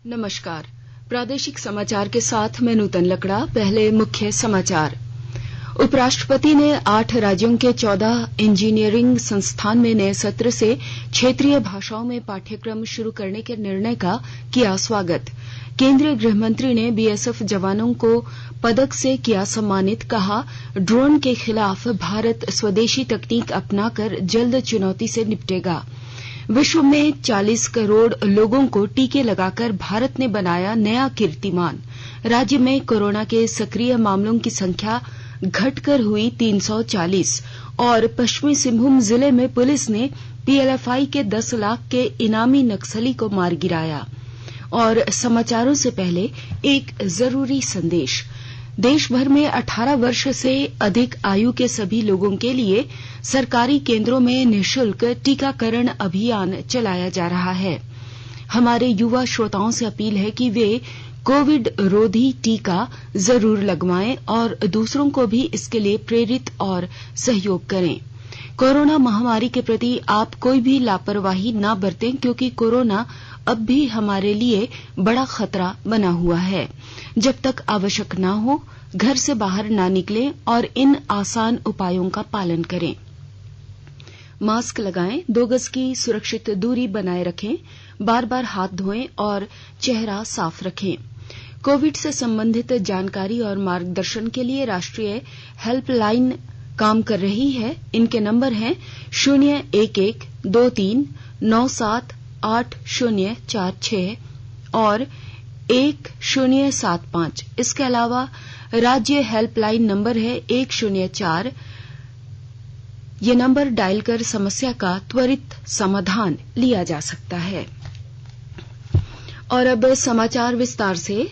नमस्कार। प्रादेशिक समाचार के साथ मैं नूतन लकड़ा। पहले मुख्य समाचार। उपराष्ट्रपति ने 8 राज्यों के 14 इंजीनियरिंग संस्थान में नए सत्र से क्षेत्रीय भाषाओं में पाठ्यक्रम शुरू करने के निर्णय का किया स्वागत। केंद्रीय गृह मंत्री ने बीएसएफ जवानों को पदक से किया सम्मानित। कहा, ड्रोन के खिलाफ भारत स्वदेशी तकनीक अपनाकर जल्द चुनौती से निपटेगा। विश्व में 40 करोड़ लोगों को टीके लगाकर भारत ने बनाया नया कीर्तिमान। राज्य में कोरोना के सक्रिय मामलों की संख्या घटकर हुई 340 और पश्चिमी सिंहभूम जिले में पुलिस ने पीएलएफआई के 10 लाख के इनामी नक्सली को मार गिराया। और समाचारों से पहले एक जरूरी संदेश। देश भर में 18 वर्ष से अधिक आयु के सभी लोगों के लिए सरकारी केंद्रों में निःशुल्क टीकाकरण अभियान चलाया जा रहा है। हमारे युवा श्रोताओं से अपील है कि वे कोविड रोधी टीका जरूर लगवाएं और दूसरों को भी इसके लिए प्रेरित और सहयोग करें। कोरोना महामारी के प्रति आप कोई भी लापरवाही ना बरतें, क्योंकि कोरोना अब भी हमारे लिए बड़ा खतरा बना हुआ है। जब तक आवश्यक ना हो, घर से बाहर ना निकलें और इन आसान उपायों का पालन करें। मास्क लगाएं, 2 गज की सुरक्षित दूरी बनाए रखें, बार-बार हाथ धोएं और चेहरा साफ रखें। कोविड से संबंधित जानकारी और मार्गदर्शन के लिए राष्ट्रीय हेल्पलाइन काम कर रही है। इनके नंबर हैं 011 23 97 8046 और 1075। इसके अलावा राज्य हेल्पलाइन नंबर है 104। ये नंबर डायल कर समस्या का त्वरित समाधान लिया जा सकता है। और अब समाचार विस्तार से।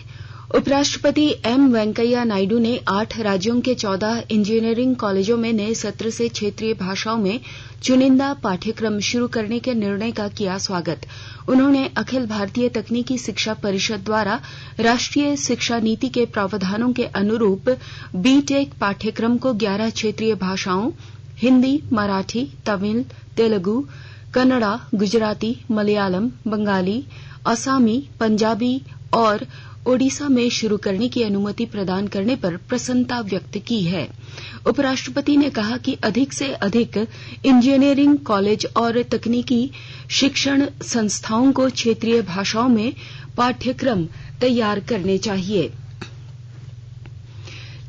उपराष्ट्रपति एम वेंकैया नायडू ने 8 राज्यों के 14 इंजीनियरिंग कॉलेजों में नए सत्र से क्षेत्रीय भाषाओं में चुनिंदा पाठ्यक्रम शुरू करने के निर्णय का किया स्वागत। उन्होंने अखिल भारतीय तकनीकी शिक्षा परिषद द्वारा राष्ट्रीय शिक्षा नीति के प्रावधानों के अनुरूप बीटेक पाठ्यक्रम को 11 क्षेत्रीय भाषाओं हिंदी, मराठी, तमिल, तेलुगु, कन्नड़ा, गुजराती, मलयालम, बंगाली, असमी, पंजाबी और ओडिशा में शुरू करने की अनुमति प्रदान करने पर प्रसन्नता व्यक्त की है। उपराष्ट्रपति ने कहा कि अधिक से अधिक इंजीनियरिंग कॉलेज और तकनीकी शिक्षण संस्थाओं को क्षेत्रीय भाषाओं में पाठ्यक्रम तैयार करने चाहिए।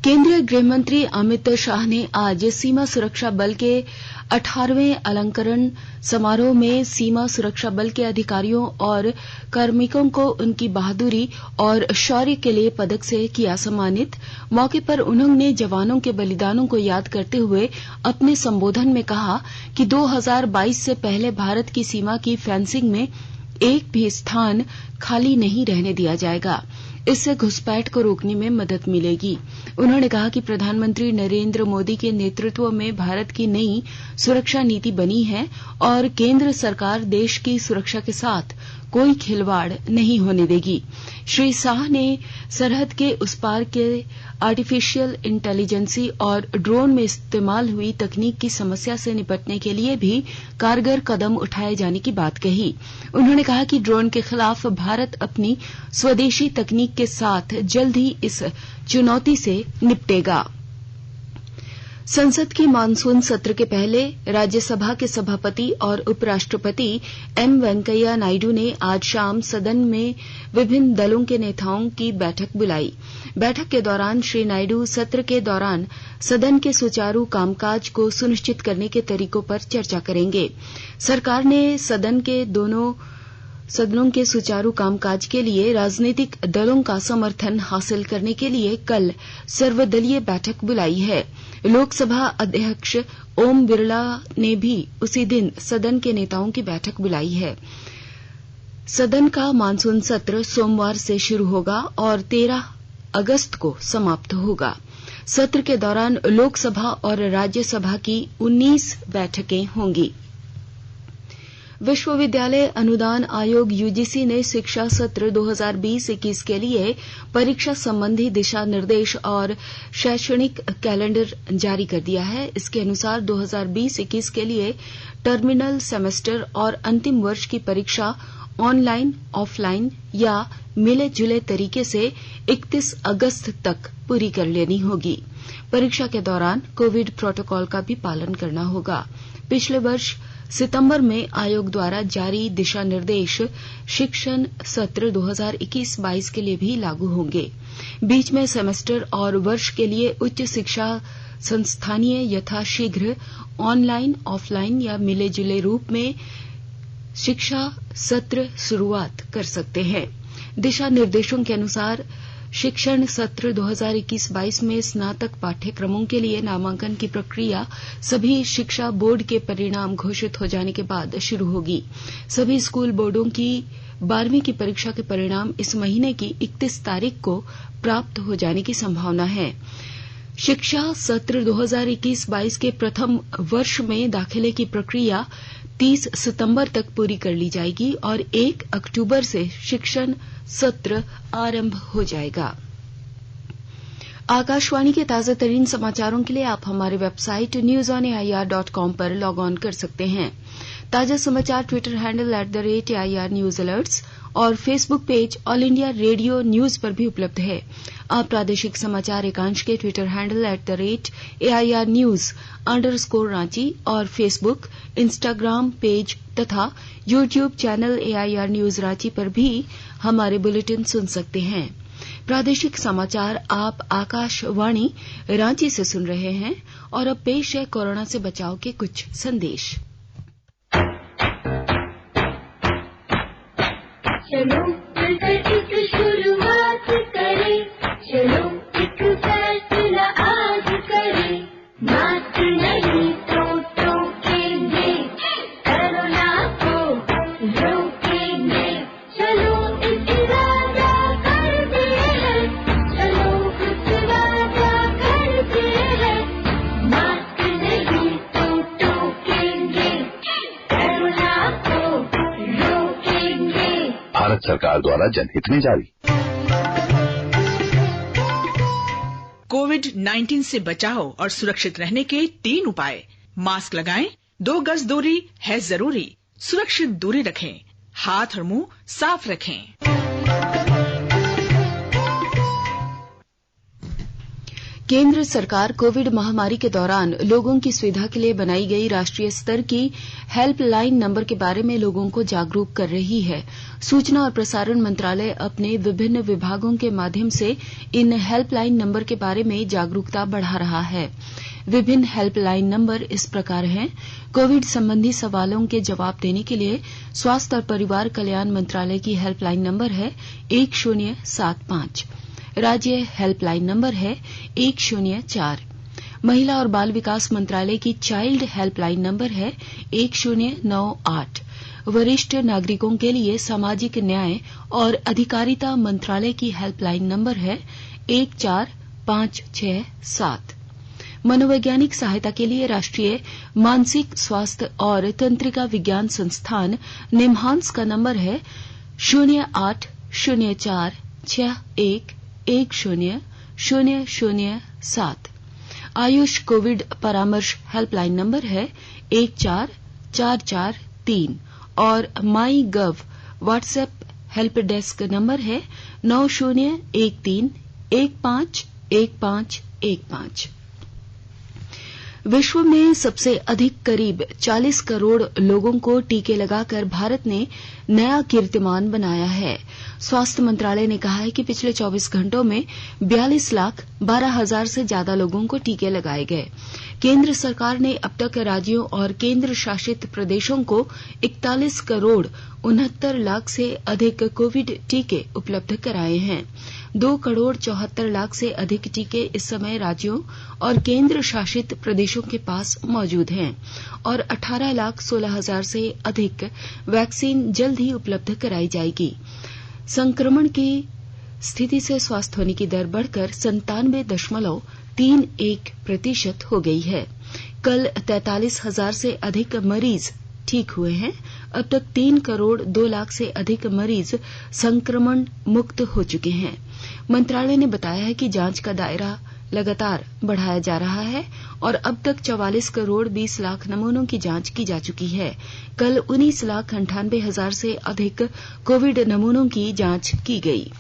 केंद्रीय गृहमंत्री अमित शाह ने आज सीमा सुरक्षा बल के 18वें अलंकरण समारोह में सीमा सुरक्षा बल के अधिकारियों और कार्मिकों को उनकी बहादुरी और शौर्य के लिए पदक से किया सम्मानित। मौके पर उन्होंने जवानों के बलिदानों को याद करते हुए अपने संबोधन में कहा कि 2022 से पहले भारत की सीमा की फेंसिंग में एक भी स्थान खाली नहीं रहने दिया जाएगा। इससे घुसपैठ को रोकने में मदद मिलेगी। उन्होंने कहा कि प्रधानमंत्री नरेंद्र मोदी के नेतृत्व में भारत की नई सुरक्षा नीति बनी है और केंद्र सरकार देश की सुरक्षा के साथ कोई खिलवाड़ नहीं होने देगी। श्री शाह ने सरहद के उस पार के आर्टिफिशियल इंटेलिजेंसी और ड्रोन में इस्तेमाल हुई तकनीक की समस्या से निपटने के लिए भी कारगर कदम उठाए जाने की बात कही। उन्होंने कहा कि ड्रोन के खिलाफ भारत अपनी स्वदेशी तकनीक के साथ जल्द ही इस चुनौती से निपटेगा। संसद की मानसून सत्र के पहले राज्यसभा के सभापति और उपराष्ट्रपति एम वेंकैया नायडू ने आज शाम सदन में विभिन्न दलों के नेताओं की बैठक बुलाई। बैठक के दौरान श्री नायडू सत्र के दौरान सदन के सुचारू कामकाज को सुनिश्चित करने के तरीकों पर चर्चा करेंगे। सरकार ने सदन के दोनों सदनों के सुचारू कामकाज के लिए राजनीतिक दलों का समर्थन हासिल करने के लिए कल सर्वदलीय बैठक बुलाई है। लोकसभा अध्यक्ष ओम बिरला ने भी उसी दिन सदन के नेताओं की बैठक बुलाई है। सदन का मानसून सत्र सोमवार से शुरू होगा और 13 अगस्त को समाप्त होगा। सत्र के दौरान लोकसभा और राज्यसभा की 19 बैठकें होंगी। विश्वविद्यालय अनुदान आयोग यूजीसी ने शिक्षा सत्र 2020-21 के लिए परीक्षा संबंधी दिशा निर्देश और शैक्षणिक कैलेंडर जारी कर दिया है। इसके अनुसार 2020-21 के लिए टर्मिनल सेमेस्टर और अंतिम वर्ष की परीक्षा ऑनलाइन, ऑफलाइन या मिले जुले तरीके से 31 अगस्त तक पूरी कर लेनी होगी। परीक्षा के दौरान कोविड प्रोटोकॉल का भी पालन करना होगा। पिछले वर्ष सितंबर में आयोग द्वारा जारी दिशा निर्देश शिक्षण सत्र 2021-22 के लिए भी लागू होंगे। बीच में सेमेस्टर और वर्ष के लिए उच्च शिक्षा संस्थानीय यथाशीघ्र ऑनलाइन, ऑफलाइन या मिले जुले रूप में शिक्षा सत्र शुरुआत कर सकते हैं। दिशा निर्देशों के अनुसार शिक्षण सत्र 2021-22 में स्नातक पाठ्यक्रमों के लिए नामांकन की प्रक्रिया सभी शिक्षा बोर्ड के परिणाम घोषित हो जाने के बाद शुरू होगी। सभी स्कूल बोर्डों की 12वीं की परीक्षा के परिणाम इस महीने की 31 तारीख को प्राप्त हो जाने की संभावना है। शिक्षा सत्र 2021-22 के प्रथम वर्ष में दाखिले की प्रक्रिया 30 सितंबर तक पूरी कर ली जाएगी और 1 अक्टूबर से शिक्षण सत्र आरंभ हो जाएगा। आकाशवाणी के ताजा तरीन समाचारों के लिए आप हमारी वेबसाइट newsonair.com पर लॉग ऑन कर सकते हैं। ताजा समाचार Twitter handle @AIR News Alerts और Facebook page all India radio news पर भी उपलब्ध है। आप प्रादेशिक समाचार एकांश के ट्विटर हैंडल @AIR News _ और फेसबुक, इंस्टाग्राम पेज तथा YouTube channel AIR News Ranchi पर भी हमारे बुलेटिन सुन सकते हैं। प्रादेशिक समाचार आप आकाशवाणी रांची से सुन रहे हैं और अब पेश है कोरोना से बचाव के कुछ संदेश। चलो मिलकर एक शुरुआत करें, चलो एक फैसला आज करें, मास्क नहीं तो टोकेंगे, कोरोना को रोकेंगे, चलो एक वादा करते हैं, चलो एक वादा करते हैं, मास्क नहीं तो टोकेंगे, कोरोना को रोकेंगे। भारत सरकार द्वारा जनहित में जारी। कोविड-19 से बचाव और सुरक्षित रहने के 3 उपाय। मास्क लगाएं, 2 गज दूरी है जरूरी, सुरक्षित दूरी रखें, हाथ और मुंह साफ रखें। केंद्र सरकार कोविड महामारी के दौरान लोगों की सुविधा के लिए बनाई गई राष्ट्रीय स्तर की हेल्पलाइन नंबर के बारे में लोगों को जागरूक कर रही है। सूचना और प्रसारण मंत्रालय अपने विभिन्न विभागों के माध्यम से इन हेल्पलाइन नंबर के बारे में जागरूकता बढ़ा रहा है। विभिन्न हेल्पलाइन नंबर इस प्रकार हैं। कोविड संबंधी सवालों के जवाब देने के लिए स्वास्थ्य और परिवार कल्याण मंत्रालय की हेल्पलाइन नंबर है 1075। राज्य हेल्पलाइन नंबर है 104। महिला और बाल विकास मंत्रालय की चाइल्ड हेल्पलाइन नंबर है 1098। वरिष्ठ नागरिकों के लिए सामाजिक न्याय और अधिकारिता मंत्रालय की हेल्पलाइन नंबर है 14567। मनोवैज्ञानिक सहायता के लिए राष्ट्रीय मानसिक स्वास्थ्य और तंत्रिका विज्ञान संस्थान निम्हांस का नंबर है 0804611007। आयुष कोविड परामर्श हेल्पलाइन नंबर है 14443 और माई गव व्हाट्सएप हेल्प डेस्क नंबर है 9013151515। विश्व में सबसे अधिक करीब 40 करोड़ लोगों को टीके लगाकर भारत ने नया कीर्तिमान बनाया है। स्वास्थ्य मंत्रालय ने कहा है कि पिछले 24 घंटों में 42,12,000 से ज्यादा लोगों को टीके लगाए गए। केंद्र सरकार ने अब तक राज्यों और केंद्र शासित प्रदेशों को 41 करोड़ 69 लाख से अधिक कोविड टीके उपलब्ध कराए हैं। 2 करोड़ 74 लाख से अधिक टीके इस समय राज्यों और केंद्र शासित प्रदेशों के पास मौजूद हैं और 18 लाख 16 हजार से अधिक वैक्सीन जल्द ही उपलब्ध कराई जाएगी। संक्रमण की स्थिति से स्वस्थ होने की दर बढ़कर 97.31% हो गई है। कल 43,000 से अधिक मरीज ठीक हुए हैं। अब तक 3 करोड़ 2 लाख से अधिक मरीज संक्रमण मुक्त हो चुके हैं। मंत्रालय ने बताया है कि जांच का दायरा लगातार बढ़ाया जा रहा है और अब तक 44 करोड़ 20 लाख नमूनों की जांच की जा चुकी है। कल 19,98,000 से अधिक कोविड नमूनों की जांच की गई।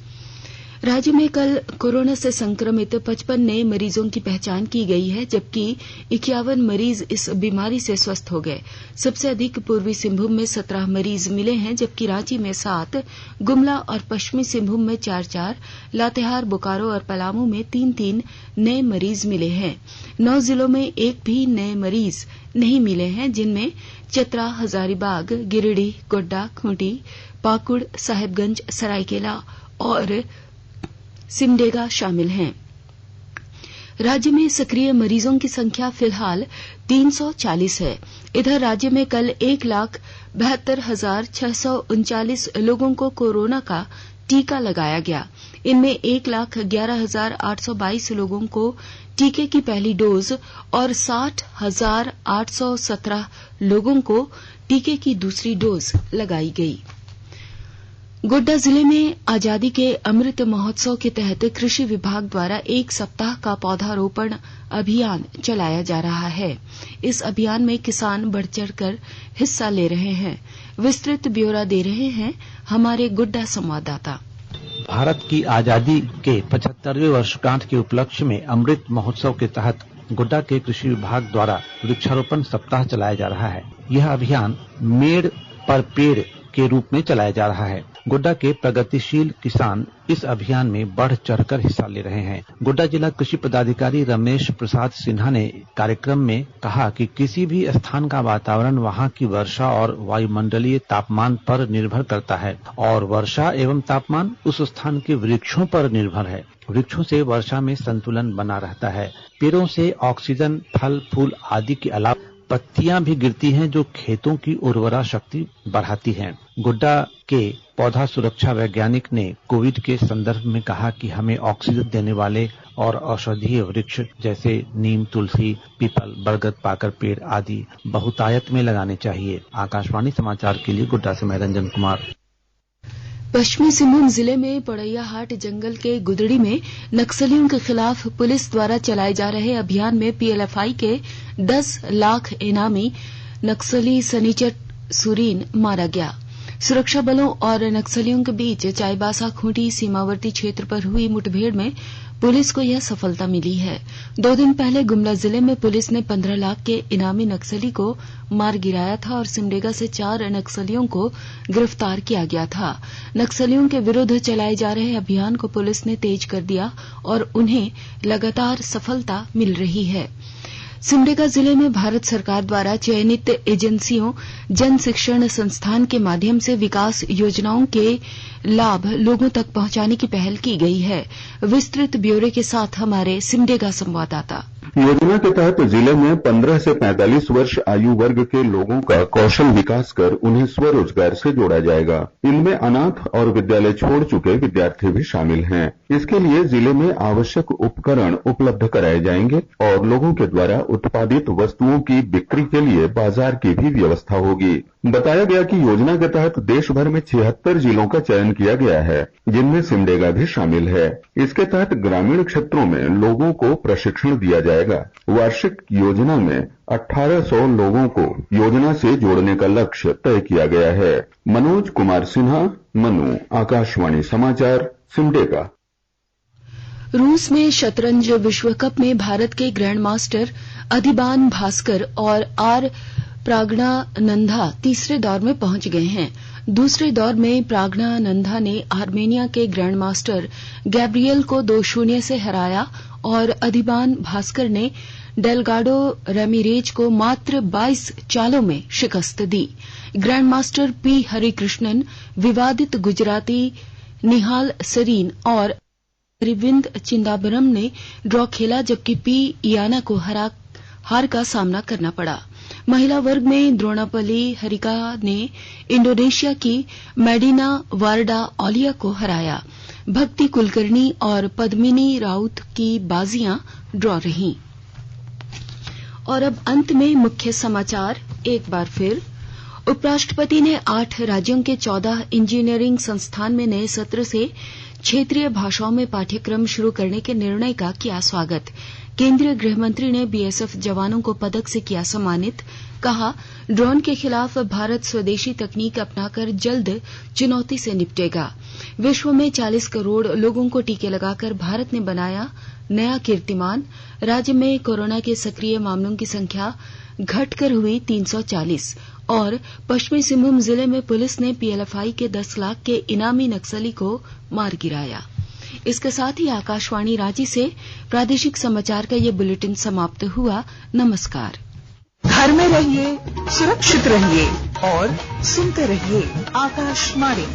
राज्य में कल कोरोना से संक्रमित 55 नए मरीजों की पहचान की गई है, जबकि 51 मरीज इस बीमारी से स्वस्थ हो गए। सबसे अधिक पूर्वी सिंहभूम में 17 मरीज मिले हैं, जबकि रांची में 7, गुमला और पश्चिमी सिंहभूम में 4-4, लातेहार, बोकारो और पलामू में 3-3 नए मरीज मिले हैं। 9 जिलों में एक भी नए मरीज नहीं मिले हैं, जिनमें चतरा, हजारीबाग, गिरिडीह, गोड्डा, खूंटी, पाकुड़, साहेबगंज, सरायकेला और सिमडेगा शामिल हैं। राज्य में सक्रिय मरीजों की संख्या फिलहाल 340 है। इधर राज्य में कल 1,72,639 लोगों को कोरोना का टीका लगाया गया। इनमें 1,11,822 लोगों को टीके की पहली डोज और 60,817 लोगों को टीके की दूसरी डोज लगाई गई। गोड्डा जिले में आजादी के अमृत महोत्सव के तहत कृषि विभाग द्वारा 1 सप्ताह का पौधारोपण अभियान चलाया जा रहा है। इस अभियान में किसान बढ़ चढ़कर हिस्सा ले रहे हैं। विस्तृत ब्यौरा दे रहे हैं हमारे गोड्डा संवाददाता। भारत की आजादी के 75वें वर्षगांठ के उपलक्ष्य में अमृत महोत्सव के तहत गोड्डा के कृषि विभाग द्वारा वृक्षारोपण सप्ताह चलाया जा रहा है। यह अभियान मेड़ पर पेड़ के रूप में चलाया जा रहा है। गोड्डा के प्रगतिशील किसान इस अभियान में बढ़ चढ़कर हिस्सा ले रहे हैं। गोड्डा जिला कृषि पदाधिकारी रमेश प्रसाद सिन्हा ने कार्यक्रम में कहा कि किसी भी स्थान का वातावरण वहां की वर्षा और वायुमंडलीय तापमान पर निर्भर करता है और वर्षा एवं तापमान उस स्थान के वृक्षों पर निर्भर है। वृक्षों से वर्षा में संतुलन बना रहता है। पेड़ों से ऑक्सीजन, फल फूल आदि के अलावा पत्तियां भी गिरती हैं, जो खेतों की उर्वरा शक्ति बढ़ाती हैं। गोड्डा के पौधा सुरक्षा वैज्ञानिक ने कोविड के संदर्भ में कहा कि हमें ऑक्सीजन देने वाले और औषधीय वृक्ष जैसे नीम, तुलसी, पीपल, बरगद, पाकर पेड़ आदि बहुतायत में लगाने चाहिए। आकाशवाणी समाचार के लिए गोड्डा से मैं रंजन कुमार। पश्चिमी सिंहभूम जिले में पड़ैयाहाट जंगल के गुदड़ी में नक्सलियों के खिलाफ पुलिस द्वारा चलाए जा रहे अभियान में पीएलएफआई के 10 लाख इनामी नक्सली सनीचर सुरीन मारा गया। सुरक्षा बलों और नक्सलियों के बीच चाईबासा खूंटी सीमावर्ती क्षेत्र पर हुई मुठभेड़ में पुलिस को यह सफलता मिली है। 2 दिन पहले गुमला जिले में पुलिस ने 15 लाख के इनामी नक्सली को मार गिराया था और सिमडेगा से 4 नक्सलियों को गिरफ्तार किया गया था। नक्सलियों के विरुद्ध चलाए जा रहे अभियान को पुलिस ने तेज कर दिया और उन्हें लगातार सफलता मिल रही है। सिमडेगा जिले में भारत सरकार द्वारा चयनित एजेंसियों जन शिक्षण संस्थान के माध्यम से विकास योजनाओं के लाभ लोगों तक पहुंचाने की पहल की गई है। विस्तृत ब्यौरे के साथ हमारे सिमडेगा संवाददाता। योजना के तहत जिले में 15 से 45 वर्ष आयु वर्ग के लोगों का कौशल विकास कर उन्हें स्वरोजगार से जोड़ा जाएगा। इनमें अनाथ और विद्यालय छोड़ चुके विद्यार्थी भी शामिल हैं। इसके लिए जिले में आवश्यक उपकरण उपलब्ध कराए जाएंगे और लोगों के द्वारा उत्पादित वस्तुओं की बिक्री के लिए बाजार की भी व्यवस्था होगी। बताया गया कि योजना के तहत देश भर में 76 जिलों का चयन किया गया है, जिनमें सिमडेगा भी शामिल है। इसके तहत ग्रामीण क्षेत्रों में लोगों को प्रशिक्षण दिया जाएगा। वार्षिक योजना में 1800 लोगों को योजना से जोड़ने का लक्ष्य तय किया गया है। मनोज कुमार सिन्हा, मनु, आकाशवाणी समाचार, सिमडेगा। रूस में शतरंज विश्व कप में भारत के ग्रैंड मास्टर अधिबान भास्कर और आर प्राज्ञानंदा तीसरे दौर में पहुंच गए हैं। दूसरे दौर में प्राज्ञानंदा ने आर्मेनिया के ग्रैंड मास्टर गैब्रियल को 2-0 से हराया और अधिबान भास्कर ने डेलगाडो रेमिरेज को मात्र 22 चालों में शिकस्त दी। ग्रैंड मास्टर पी हरिकृष्णन, विवादित गुजराती निहाल सरीन और अरविंद चिदंबरम ने ड्रॉ खेला, जबकि पी इयाना को हार का सामना करना पड़ा। महिला वर्ग में द्रोणापल्ली हरिका ने इंडोनेशिया की मेडिना वारडा ओलिया को हराया। भक्ति कुलकर्णी और पद्मिनी राउत की बाजियां ड्रॉ रहीं। और अब अंत में मुख्य समाचार एक बार फिर। उपराष्ट्रपति ने 8 राज्यों के 14 इंजीनियरिंग संस्थान में नए सत्र से क्षेत्रीय भाषाओं में पाठ्यक्रम शुरू करने के निर्णय का किया स्वागत। केंद्रीय गृह मंत्री ने बीएसएफ जवानों को पदक से किया सम्मानित। कहा, ड्रोन के खिलाफ भारत स्वदेशी तकनीक अपनाकर जल्द चुनौती से निपटेगा। विश्व में 40 करोड़ लोगों को टीके लगाकर भारत ने बनाया नया कीर्तिमान। राज्य में कोरोना के सक्रिय मामलों की संख्या घटकर हुई 340 और पश्चिमी सिंहभूम जिले में पुलिस ने पीएलएफआई के 10 लाख के इनामी नक्सली को मार गिराया। इसके साथ ही आकाशवाणी रांची से प्रादेशिक समाचार का ये बुलेटिन समाप्त हुआ। नमस्कार। घर में रहिए, सुरक्षित रहिए और सुनते रहिए आकाशवाणी।